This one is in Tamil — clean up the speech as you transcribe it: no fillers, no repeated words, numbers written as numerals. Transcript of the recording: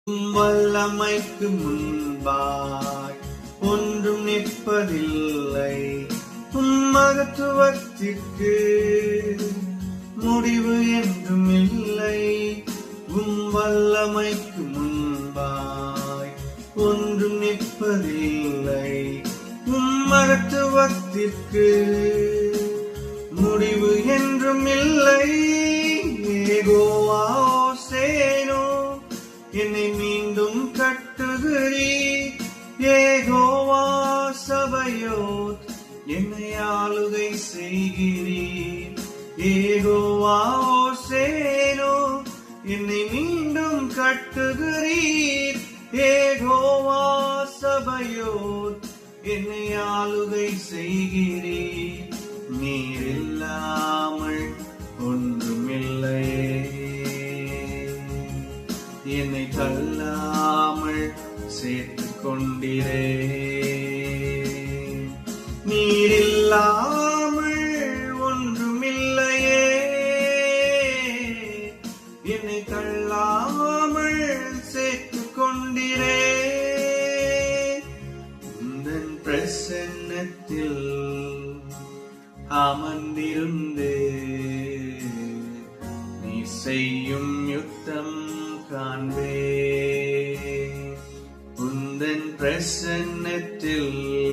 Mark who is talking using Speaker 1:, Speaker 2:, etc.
Speaker 1: வல்லமைக்கு முன்பாய் ஒன்றும் நிற்பதில்லை. மகத்துவத்திற்கு முடிவு என்றும் இல்லை. வல்லமைக்கு முன்பாய் ஒன்றும் நிற்பதில்லை. மகத்துவத்திற்கு முடிவு என்றும் இல்லை. யெகோவா சேனோ என்னை மீண்டும் கட்டுகிறீர். யெகோவா சபையோத் என்னை ஆளுகை செய்கிறீர். யெகோவா சேனோ என்னை மீண்டும் கட்டுகிறீர். யெகோவா சபையோத் என்னை ஆளுகை செய்கிறீர். நீர் இல்லாமல் ஒன்றுமில்லையே. என்னை தள்ளாமல் சேர்த்துக் கொண்டிரே. நீர் இல்லாமல் ஒன்றுமில்லையே. என்னை தள்ளாமல் சேர்த்துக் கொண்டிரே. உந்தன் பிரசன்னத்தில் அமர்ந்திருந்து நீ செய்யும் யுத்தம் காண்பே. உந்தன் பிரசன்னத்தில்